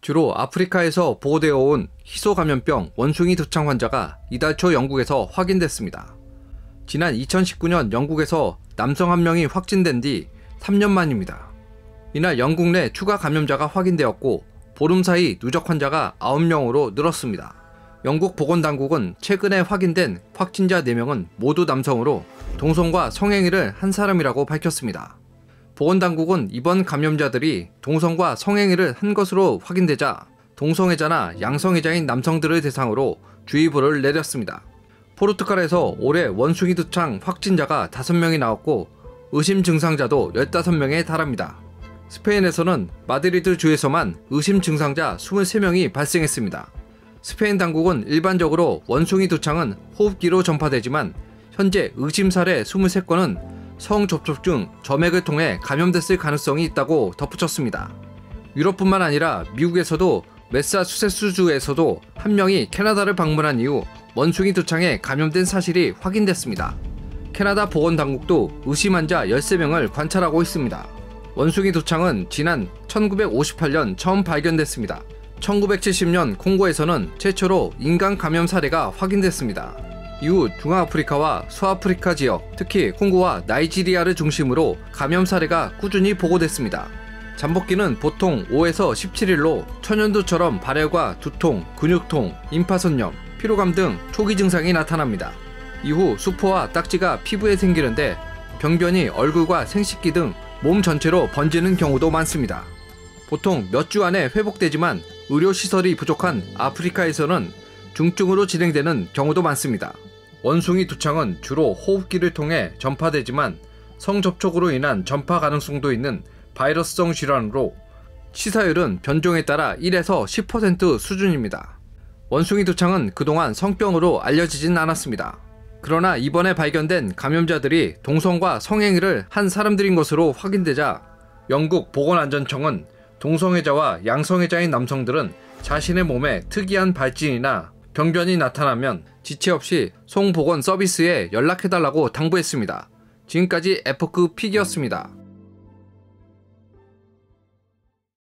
주로 아프리카에서 보고되어 온 희소 감염병 원숭이 두창 환자가 이달 초 영국에서 확인됐습니다. 지난 2019년 영국에서 남성 1명이 확진된 뒤 3년 만입니다. 이날 영국 내 추가 감염자가 확인되었고 보름 사이 누적 환자가 9명으로 늘었습니다. 영국 보건당국은 최근에 확인된 확진자 4명은 모두 남성으로 동성과 성행위를 한 사람이라고 밝혔습니다. 보건당국은 이번 감염자들이 동성과 성행위를 한 것으로 확인되자 동성애자나 양성애자인 남성들을 대상으로 주의보를 내렸습니다. 포르투갈에서 올해 원숭이 두창 확진자가 5명이 나왔고 의심 증상자도 15명에 달합니다. 스페인에서는 마드리드 주에서만 의심 증상자 23명이 발생했습니다. 스페인 당국은 일반적으로 원숭이 두창은 호흡기로 전파되지만 현재 의심 사례 23건은 성접촉 중 점액을 통해 감염됐을 가능성이 있다고 덧붙였습니다. 유럽뿐만 아니라 미국에서도 매사추세츠주에서도 1명이 캐나다를 방문한 이후 원숭이 두창에 감염된 사실이 확인됐습니다. 캐나다 보건당국도 의심 환자 13명을 관찰하고 있습니다. 원숭이 두창은 지난 1958년 처음 발견됐습니다. 1970년 콩고에서는 최초로 인간 감염 사례가 확인됐습니다. 이후 중앙아프리카와 서아프리카 지역, 특히 콩고와 나이지리아를 중심으로 감염 사례가 꾸준히 보고됐습니다. 잠복기는 보통 5에서 17일로 천연두처럼 발열과 두통, 근육통, 임파선염, 피로감 등 초기 증상이 나타납니다. 이후 수포와 딱지가 피부에 생기는데 병변이 얼굴과 생식기 등 몸 전체로 번지는 경우도 많습니다. 보통 몇 주 안에 회복되지만 의료시설이 부족한 아프리카에서는 중증으로 진행되는 경우도 많습니다. 원숭이 두창은 주로 호흡기를 통해 전파되지만 성접촉으로 인한 전파 가능성도 있는 바이러스성 질환으로 치사율은 변종에 따라 1에서 10% 수준입니다. 원숭이 두창은 그동안 성병으로 알려지진 않았습니다. 그러나 이번에 발견된 감염자들이 동성과 성행위를 한 사람들인 것으로 확인되자 영국 보건안전청은 동성애자와 양성애자인 남성들은 자신의 몸에 특이한 발진이나 병변이 나타나면 지체 없이 송보건 서비스에 연락해달라고 당부했습니다. 지금까지 F급 픽이었습니다.